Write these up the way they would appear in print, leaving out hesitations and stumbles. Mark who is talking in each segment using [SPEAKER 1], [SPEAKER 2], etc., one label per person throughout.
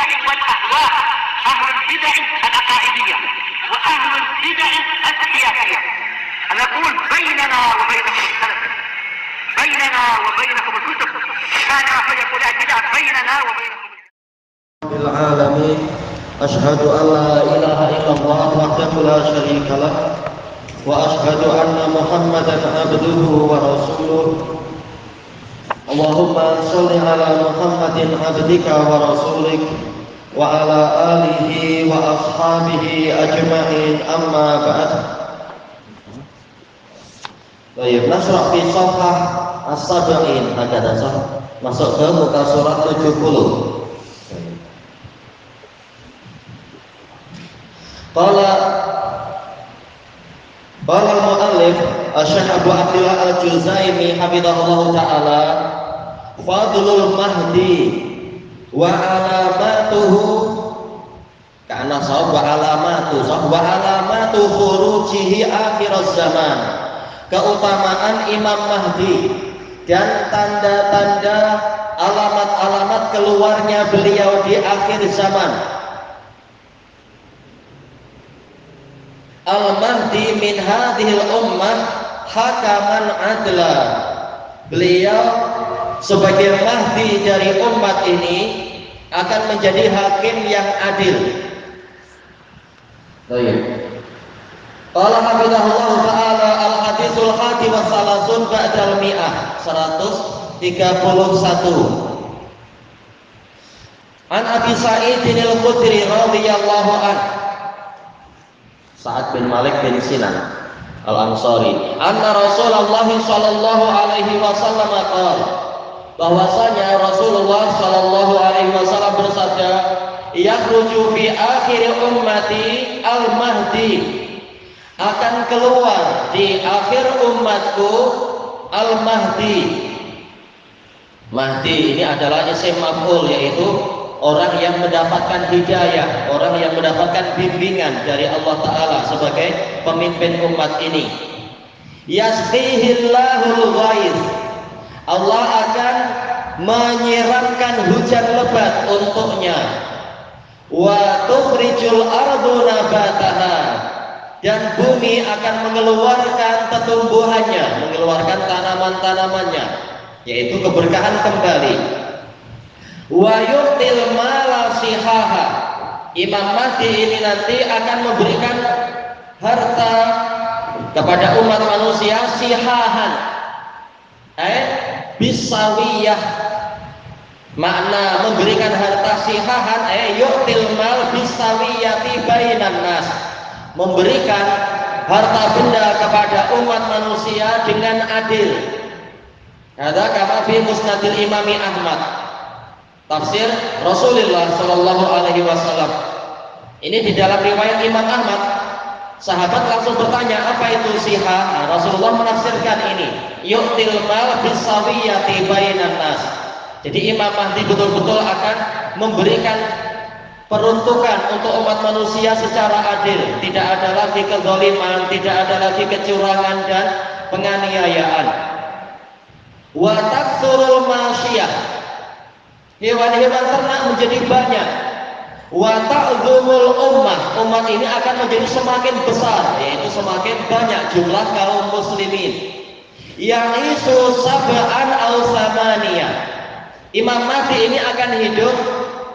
[SPEAKER 1] البدع والأهواء، أهل البدع العقائدية وأهل البدع السياسية. نقول بيننا وبينكم السلف، بيننا وبينكم الكتب، كان فيقول البدع بيننا وبينكم.
[SPEAKER 2] العالمين أشهد أن لا إله إلا الله وحده لا شريك له وأشهد أن محمدا عبده ورسوله. اللهم صل على محمد عبدك ورسولك وعلى آله وأصحابه أجمعين. أما بعد. Baik, nasrah fi safhah as-sab'in. Hakada sah. Masuk ke muka surat 70. Qala al-mu'allif Syekh Abu Abdillah Al-Juzaimi hafizahullah ta'ala, fadlul mahdi wa alamatuhu kana sawab wa alamatu khurujihi akhir zaman. Keutamaan Imam Mahdi dan tanda-tanda alamat-alamat keluarnya beliau di akhir zaman. Al-Mahdi min hadhil ummah hakaman adla. Beliau sebagai Mahdi dari umat ini akan menjadi hakim yang adil. Baik. Qala hafizahullah ta'ala al-haditsul hadi wa salasun ba'dal mi'ah 131. An Abi Sa'id al-Khudri radhiyallahu anhu, Sa'ad bin Malik bin Sinan Al-Ansari, anna Rasulullah sallallahu alaihi wasallam qala, bahwasanya Rasulullah sallallahu alaihi wasallam bersabda, yakhruju fi akhir ummati al-mahdi, akan keluar di akhir umatku al-mahdi. Mahdi ini adalah isim maf'ul, yaitu orang yang mendapatkan hidayah, orang yang mendapatkan bimbingan dari Allah Ta'ala sebagai pemimpin umat ini. Yasqihillahul ghaith, Allah akan menyiramkan hujan lebat untuknya. Wa tukhrijul ardu nabataha, dan bumi akan mengeluarkan tumbuhannya, mengeluarkan tanaman-tanamannya, yaitu keberkahan kembali. Wa yu'til mala sihaha, Imam Mahdi ini nanti akan memberikan harta kepada umat manusia sihahan, bisawiyah. Makna memberikan harta sihahan, yu'til mal bisawiyati bainan nas, memberikan harta benda kepada umat manusia dengan adil. Ada kama fi musnadil Imami Ahmad, tafsir Rasulullah Shallallahu Alaihi Wasallam. Ini di dalam riwayat Imam Ahmad, sahabat langsung bertanya apa itu siha. Rasulullah menafsirkan ini, yu'til mal bisawiyati bainan nas. Jadi Imam Mahdi betul-betul akan memberikan peruntukan untuk umat manusia secara adil. Tidak ada lagi kezaliman, tidak ada lagi kecurangan dan penganiayaan. Wa taksurul masyiyah, hewan-hewan ternak menjadi banyak. Wa ta'zumul ummah, umat ini akan menjadi semakin besar, yaitu semakin banyak jumlah kaum muslimin. Ya'isu sab'an aw samaniyah, Imam Mahdi ini akan hidup,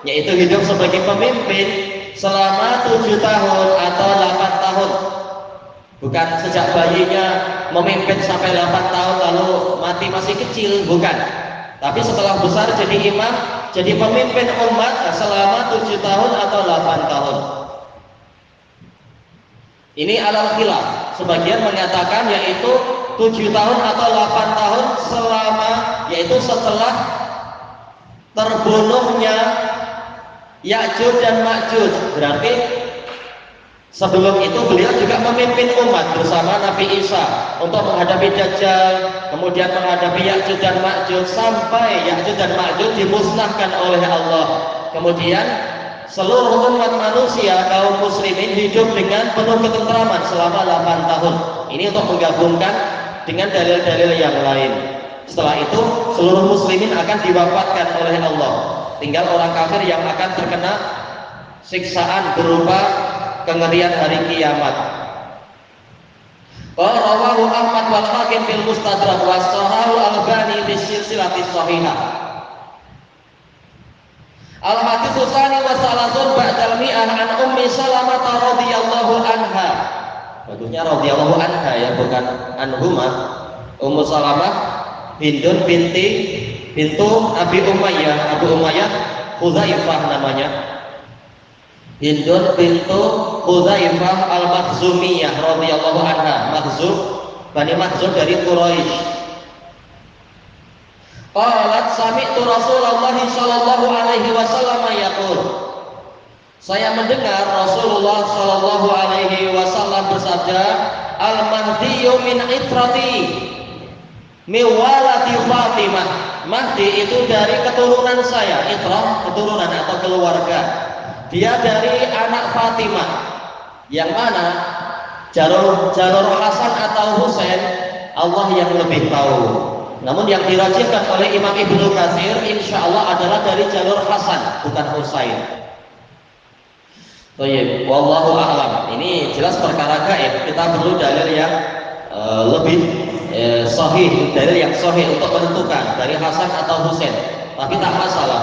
[SPEAKER 2] yaitu hidup sebagai pemimpin selama 7 tahun atau 8 tahun. Bukan sejak bayinya memimpin sampai 8 tahun lalu mati masih kecil, bukan. Tapi setelah besar jadi imam, jadi pemimpin umat selama 7 tahun atau 8 tahun. Ini alal khilaf. Sebagian mengatakan yaitu 7 tahun atau 8 tahun selama, yaitu setelah terbunuhnya Ya'juj dan Ma'juj. Berarti sebelum itu beliau juga memimpin umat bersama Nabi Isa untuk menghadapi Dajjal, kemudian menghadapi Ya'juj dan Ma'juj, sampai Ya'juj dan Ma'juj dimusnahkan oleh Allah. Kemudian seluruh umat manusia kaum muslimin hidup dengan penuh ketentraman selama 8 tahun. Ini untuk menggabungkan dengan dalil-dalil yang lain. Setelah itu seluruh muslimin akan diwafatkan oleh Allah. tinggal orang kafir yang akan terkena siksaan berupa kengerian hari kiamat. Rawahu Ahmad wal Hakim fil Mustadrak wa Sahihul Albani fi silsilati shahihah. Al-hadits tsani wa salasun ba'dal mi'ah an Ummi Salamah radhiyallahu anha. Bagusnya radhiyallahu anha ya, bukan anhuma. Ummu Salamah Hindun bintu Abi Umayyah. Abu Umayyah Hudzaifah namanya. Hindun bintu Hudzaifah al-Makhzumiyah radhiyallahu anha. Makhzum, Bani Makhzum dari Quraisy. Qalat sami'tu Rasulullah sallallahu alaihi wasallam yaqul. Saya mendengar Rasulullah sallallahu alaihi wasallam bersabda, "Al-Mahdiyyu min itrati min waladi Fatimah." Mahdi itu dari keturunan saya. Itrah keturunan atau keluarga. Dia dari anak Fatimah. Yang mana jalur Hasan atau Husain Allah yang lebih tahu. Namun yang dirajihkan oleh Imam Ibnu Katsir insya Allah adalah dari jalur Hasan, bukan Husain. Baik, wallahu a'lam. Ini jelas perkara gaib. Kita perlu dalil yang lebih sahih, dalil yang sahih untuk menentukan dari Hasan atau Husain. Tapi tak masalah.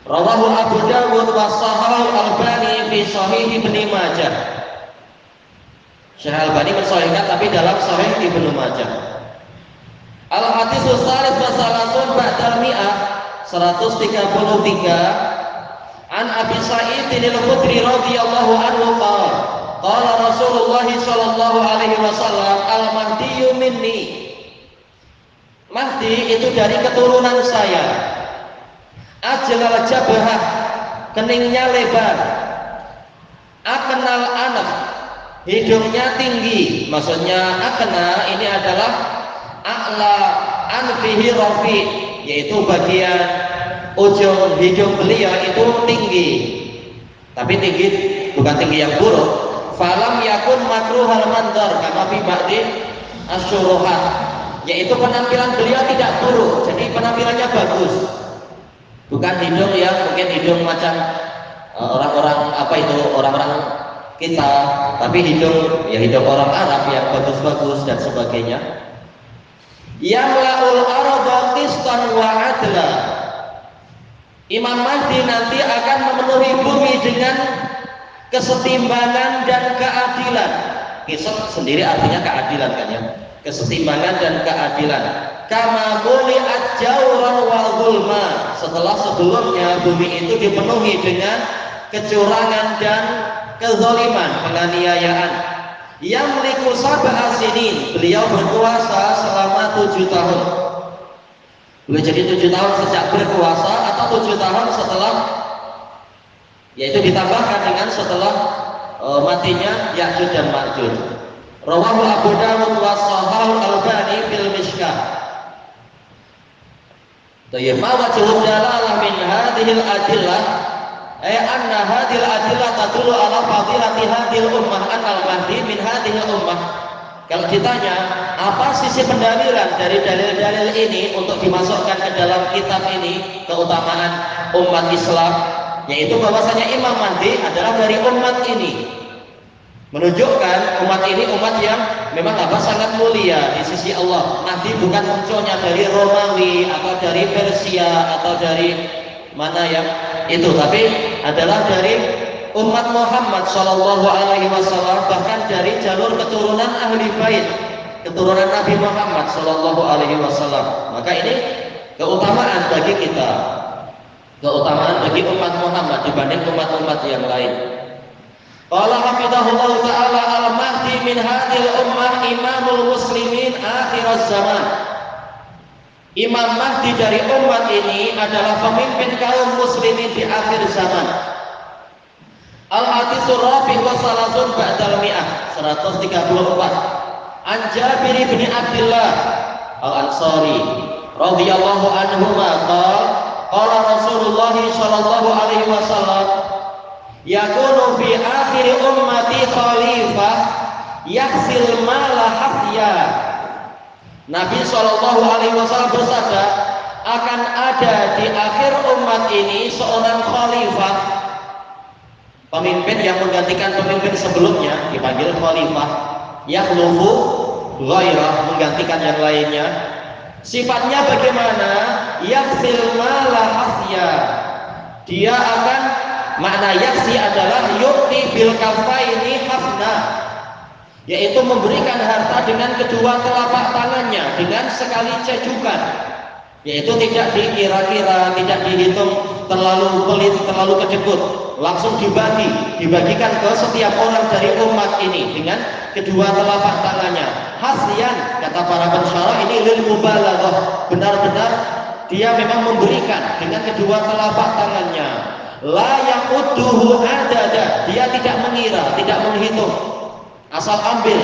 [SPEAKER 2] Rawahu Abu Dawud wa Sahihul Albani fi Sahih Ibnu Majah. Syekh Albani mensahihkan tapi dalam Sahih Ibnu Majah. Al-hadits tsalits wa salasun ba'dal mi'ah 133 an Abi Sa'id al-Khudri radhiyallahu anhu qala Rasulullah sallallahu alaihi wasallam al-Mahdiyyu minni. Mahdi itu dari keturunan saya. Ajlal jabhah, keningnya lebar. Aknal anak, hidungnya tinggi. Maksudnya akna ini adalah a'la anfihi rafi, yaitu bagian ujung hidung beliau itu tinggi, tapi tinggi bukan tinggi yang buruk. Falam yakun makruhal mandar kama fi ba'di asyuruhat, yaitu penampilan beliau tidak buruk, jadi penampilannya bagus, bukan hidung yang mungkin hidung macam orang-orang apa itu orang-orang kita, tapi hidung ya hidung orang Arab yang bagus-bagus dan sebagainya. Yamla'ul arda qistan wa adla. Imam Mahdi nanti akan memenuhi bumi dengan kesetimbangan dan keadilan. Qisat sendiri artinya keadilan kan ya. Kesetimbangan dan keadilan. Kama muli'at jawran wa zulma. Setelah sebelumnya bumi itu dipenuhi dengan kecurangan dan kezaliman, penganiayaan. Yamliku sab'a sinin, beliau berkuasa selama 7 tahun. Boleh jadi 7 tahun sejak berkuasa atau 7 tahun setelah, yaitu ditambahkan dengan setelah matinya Ya'juj dan Ma'juj. Rawahu Abu Dawud wa Sahihul Albani fil Mishkah. Tayyib, ma wajhul dalalah min hadhil adillah? Anna hadhil adillah tadullu ala fadilati hadhil ummah anal mahdi min hadhil ummah. Kalau ditanya apa sisi pendalilan dari dalil-dalil ini untuk dimasukkan ke dalam kitab ini, keutamaan umat Islam, yaitu bahwasanya Imam Mahdi adalah dari umat ini, menunjukkan umat ini umat yang memang sangat mulia di sisi Allah. Mahdi bukan munculnya dari Romawi atau dari Persia atau dari mana yang itu, tapi adalah dari umat Muhammad Shallallahu Alaihi Wasallam, bahkan dari jalur keturunan ahli bait, keturunan Nabi Muhammad Shallallahu Alaihi Wasallam. Maka ini keutamaan bagi kita, keutamaan bagi umat Muhammad dibanding umat-umat yang lain. Qala hafidhahullah ta'ala al-Mahdi min hadhil ummah imamul muslimin akhir zaman. Imam Mahdi dari umat ini adalah pemimpin kaum muslimin di akhir zaman. Al-haditsul rabi' wa salasun ba'dal mi'ah 134. An Jabir bin Abdullah Al-Ansari radhiyallahu anhuma qala Rasulullah sallallahu alaihi wasallam yakunu fi akhir ummati khalifah yaghsil mala hafya. Nabi Shallallahu Alaihi Wasallam bersabda, akan ada di akhir umat ini seorang khalifah, pemimpin yang menggantikan pemimpin sebelumnya dipanggil khalifah, yakhlufu ghairah, menggantikan yang lainnya. Sifatnya bagaimana? Yaghsil mala hasya. Dia akan, makna yaghsi adalah yu'ti bil kafaini hafna, yaitu memberikan harta dengan kedua telapak tangannya dengan sekali cecukan, yaitu tidak dikira-kira, tidak dihitung terlalu pelit, terlalu kedekut, langsung dibagikan ke setiap orang dari umat ini dengan kedua telapak tangannya. Hasyan, kata para pensyarah, ini lil mubalaghah, benar-benar dia memang memberikan dengan kedua telapak tangannya. La yaquduhu adada, dia tidak mengira, tidak menghitung, asal ambil.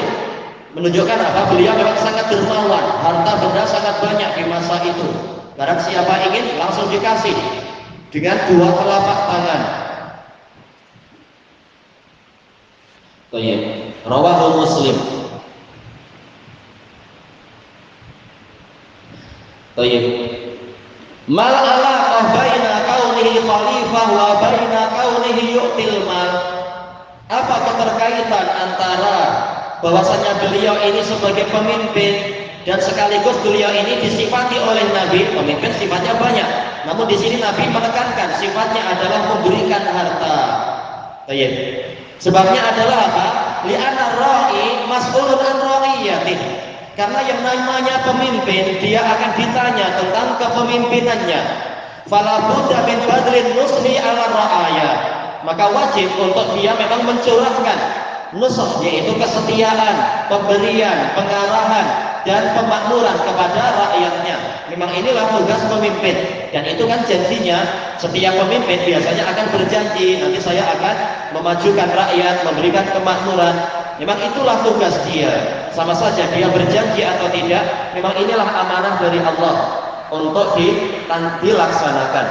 [SPEAKER 2] Menunjukkan apa? Beliau memang sangat dermawan, harta benda sangat banyak di masa itu. Barang siapa ingin langsung dikasih dengan dua telapak tangan. Baik, rawahu Muslim. Baik. Mal alaqah baina kaunihi khalifah wa baina kaunihi yu'til mal. Apa keterkaitan antara bahwasanya beliau ini sebagai pemimpin dan sekaligus beliau ini disifati oleh Nabi, pemimpin sifatnya banyak. Namun di sini Nabi menekankan sifatnya adalah memberikan harta. Baik. Sebabnya adalah apa? Li'anna ra'i mas'ulun an ra'iyatihi. Karena yang namanya pemimpin, dia akan ditanya tentang kepemimpinannya. Fala budda min badlin nusli ala ra'aya. Maka wajib untuk dia memang mencurahkan nusuk, yaitu kesetiaan, pemberian, pengarahan, dan pemakmuran kepada rakyatnya. Memang inilah tugas pemimpin. Dan itu kan janjinya, setiap pemimpin biasanya akan berjanji, nanti saya akan memajukan rakyat, memberikan kemakmuran. Memang itulah tugas dia. Sama saja dia berjanji atau tidak, memang inilah amanah dari Allah untuk dilaksanakan.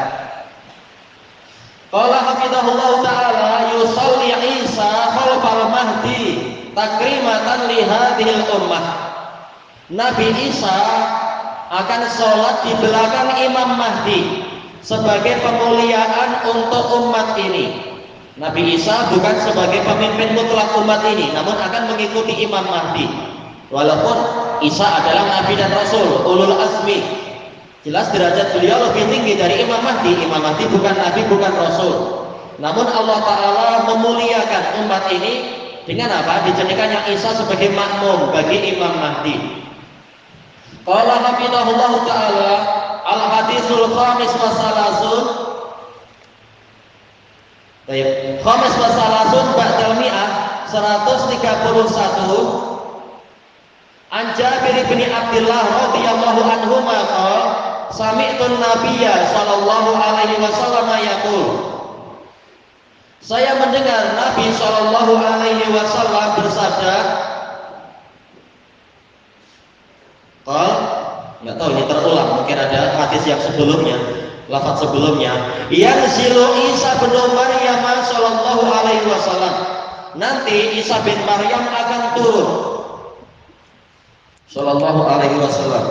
[SPEAKER 2] Qala hafizahullah ta'ala yusalli Isa khalfal mahdi takrimatan li hadhil ummah. Nabi Isa akan sholat di belakang Imam Mahdi sebagai pemuliaan untuk umat ini. Nabi Isa bukan sebagai pemimpin mutlak umat ini, namun akan mengikuti Imam Mahdi. Walaupun Isa adalah Nabi dan Rasul, ulul azmi, jelas derajat beliau lebih tinggi dari Imam Mahdi. Imam Mahdi bukan Nabi, bukan Rasul. Namun Allah Ta'ala memuliakan umat ini dengan apa? Dijadikannya Isa sebagai makmum bagi Imam Mahdi. Qala hafizahullah ta'ala al-hadisul khamis wa salasun. Baik, khamis wa salasun ba'dal mi'ah 131. An Jabir bin Abdullah radhiyallahu anhu qala sami'tu an-nabiyya sallallahu alaihi wasallam yaqul. Saya mendengar Nabi sallallahu alaihi wasallam bersabda, nggak tahu ini terulang, mungkin ada hadis yang sebelumnya, lafaz sebelumnya. Yanzilu Isa bin Maryam sallallahu alaihi wasallam. Nanti Isa bin Maryam akan turun. Sallallahu alaihi wasallam.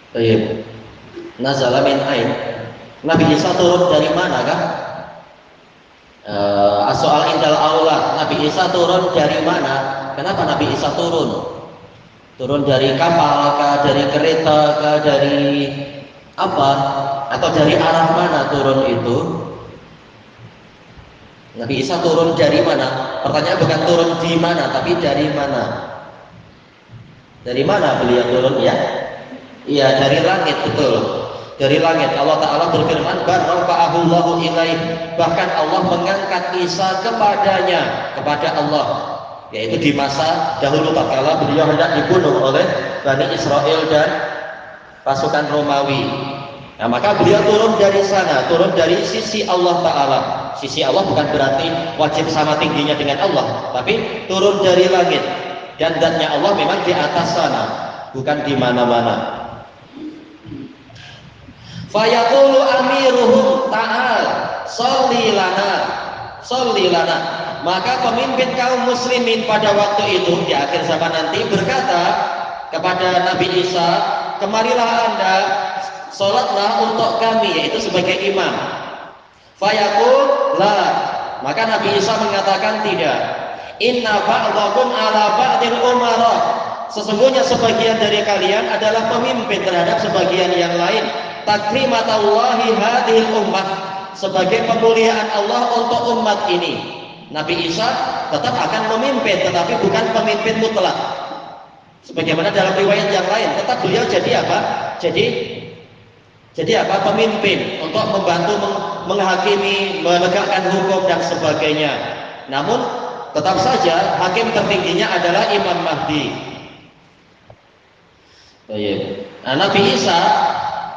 [SPEAKER 2] Baik. Nazala min ain. Nabi Isa turun dari mana kah? Soal indal aula. Nabi Isa turun dari mana? Kenapa Nabi Isa turun? Turun dari kapal kah, dari kereta kah, dari apa? Atau dari arah mana turun itu? Nabi Isa turun dari mana? Pertanyaan bukan turun di mana, tapi dari mana? Dari mana beliau turun ya? Iya, dari langit, betul. Dari langit. Allah Ta'ala berfirman, barrafa'ahullahu ilaih. Bahkan Allah mengangkat Isa kepadanya, kepada Allah. Yaitu di masa dahulu tatkala beliau hendak dibunuh oleh Bani Israel dan pasukan Romawi. Nah, maka beliau turun dari sana, turun dari sisi Allah Ta'ala. Sisi Allah bukan berarti wajib sama tingginya dengan Allah, tapi turun dari langit. Dan zatnya Allah memang di atas sana, bukan di mana-mana. Fayaqulu amiruhum ta'al. sholli lana. Maka pemimpin kaum muslimin pada waktu itu di akhir zaman nanti berkata kepada Nabi Isa, kemarilah Anda, sholatlah untuk kami, yaitu sebagai imam. Fayaqul la. Maka Nabi Isa mengatakan tidak. Inna ba'dakum ala ba'dil umara. Sesungguhnya sebagian dari kalian adalah pemimpin terhadap sebagian yang lain. Takrimatallahi hadhil ummah, sebagai pemuliaan Allah untuk umat ini. Nabi Isa tetap akan memimpin, tetapi bukan pemimpin mutlak. Sebagaimana dalam riwayat yang lain, tetap beliau jadi apa? Jadi apa? Pemimpin untuk membantu menghakimi, menegakkan hukum dan sebagainya. Namun tetap saja hakim tertingginya adalah Imam Mahdi. Nah, Nabi Isa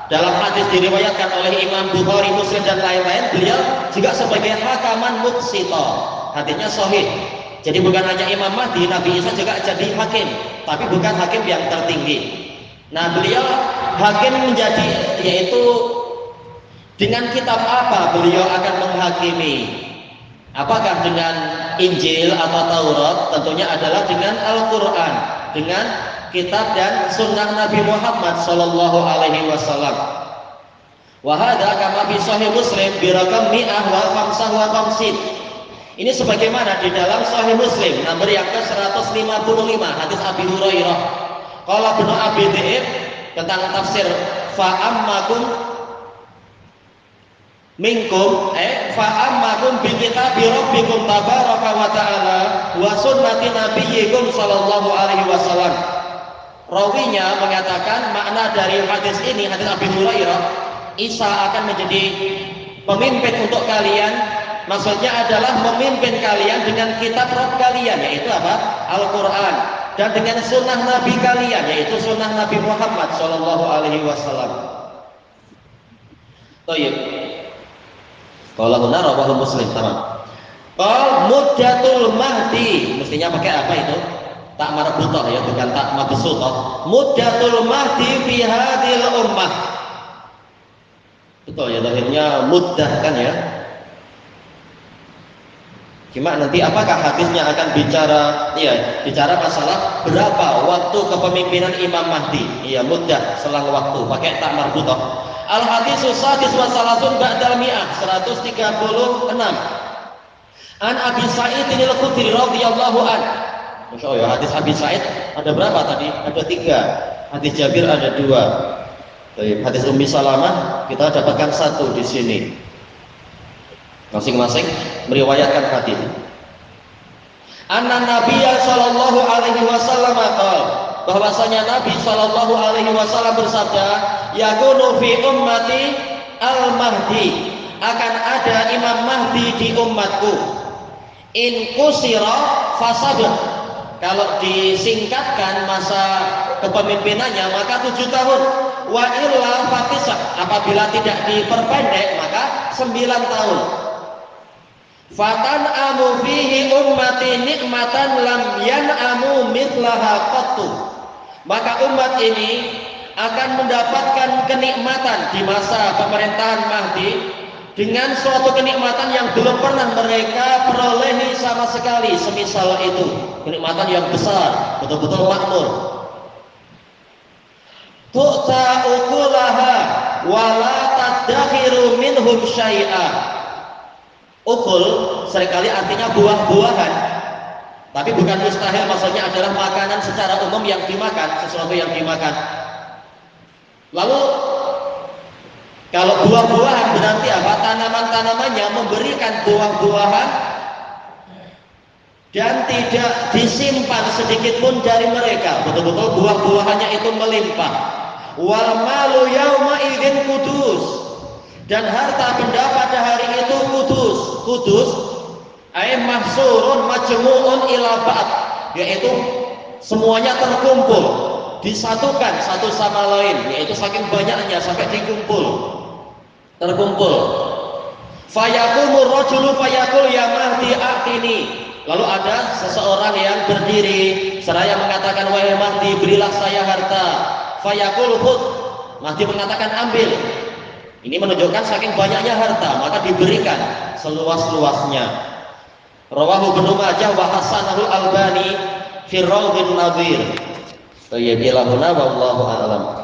[SPEAKER 2] dalam hadis diriwayatkan oleh Imam Bukhari, Muslim dan lain-lain, beliau juga sebagai hakaman muqsita. Hadisnya sahih. Jadi bukan hanya Imam Mahdi, Nabi Isa juga jadi hakim, tapi bukan hakim yang tertinggi. Nah, beliau hakim menjadi, yaitu dengan kitab apa beliau akan menghakimi? Apakah dengan Injil atau Taurat? Tentunya adalah dengan Al-Quran, dengan kitab dan sunnah Nabi Muhammad Sallallahu Alaihi Wasallam. Wahada kama fi Sahih Muslim birakam mi'ah wal khamsah wa khamsin. Ini sebagaimana di dalam Sahih Muslim nomor yang ke-155 hadis Abi Hurairah. Qala Ibnu Abi Dhi'ib tentang tafsir fa'ammakum minkum fa'ammakum bi kitabi rabbikum tabaraka wa ta'ala wa sunnati nabiyyikum sallallahu alaihi wasallam. Rawinya mengatakan makna dari hadis ini, hadis Abi Hurairah, Isa akan menjadi pemimpin untuk kalian. Maksudnya adalah memimpin kalian dengan kitab Rabb kalian, yaitu apa? Al-Quran, dan dengan sunnah Nabi kalian, yaitu sunnah Nabi Muhammad Sallallahu Alaihi Wasallam. Toyib. Kalau benar, rawahu Muslim, tamam. Qal muddatul Mahdi, mestinya pakai apa itu? Tak marbutoh ya, bukan tak mabsutoh. Muddatul Mahdi fi hadhil ummah. Betul ya, akhirnya muddah kan ya. Cuma nanti apakah hadisnya akan bicara masalah berapa waktu kepemimpinan Imam Mahdi? Iya, muddah, selang waktu, pakai tak marbutah. Al hadisus sadis wa salasun ba'dal mi'ah, 136. An Abi Sa'id al-Khudri radhiyallahu an. Masya Allah, hadis Abi Sa'id ada berapa tadi? Ada 3. Hadis Jabir ada 2. Hadis Ummi Salamah kita dapatkan 1 di sini. Masing-masing meriwayatkan hadis. Anna Nabiyya sallallahu alaihi wasallam qala, bahwasanya Nabi sallallahu alaihi wasallam bersabda, yakunu fi ummati al-mahdi, akan ada Imam Mahdi di umatku. In kusira fasabah, kalau disingkatkan masa kepemimpinannya maka 7 tahun. Wa illa fatisah, apabila tidak diperpendek maka 9 tahun. Fatan amu fihi ummati nikmatan lam yan'amu mithlaha qattu, maka umat ini akan mendapatkan kenikmatan di masa pemerintahan Mahdi dengan suatu kenikmatan yang belum pernah mereka perolehi sama sekali. Semisal itu kenikmatan yang besar, betul-betul makmur. Tu'ta ukulaha wala tadakhiru minhum syai'a. Ukul seringkali artinya buah-buahan, tapi bukan mustahil, maksudnya adalah makanan secara umum yang dimakan, sesuatu yang dimakan. Lalu kalau buah-buahan berarti apa? Tanaman-tanamannya memberikan buah-buahan dan tidak disimpan sedikit pun dari mereka, betul-betul buah-buahannya itu melimpah. Wal malu yauma idzin qudus, dan harta benda pada hari itu kudus ay mahsurun majmu'un ila ba'd, yaitu semuanya terkumpul, disatukan satu sama lain, yaitu saking banyaknya sampai terkumpul. Fayakumur rajulu fayaqul ya Mahdi a'tini, lalu ada seseorang yang berdiri seraya mengatakan, wahai Mahdi, berilah saya harta. Fayaqul khudh, Mahdi mengatakan ambil. Ini menunjukkan saking banyaknya harta maka diberikan seluas-luasnya. Rawahu Ibnu Majah wa hasanahu Albani fi Rawdin Nadhir. Tayyibillahuna wallahu a'lam.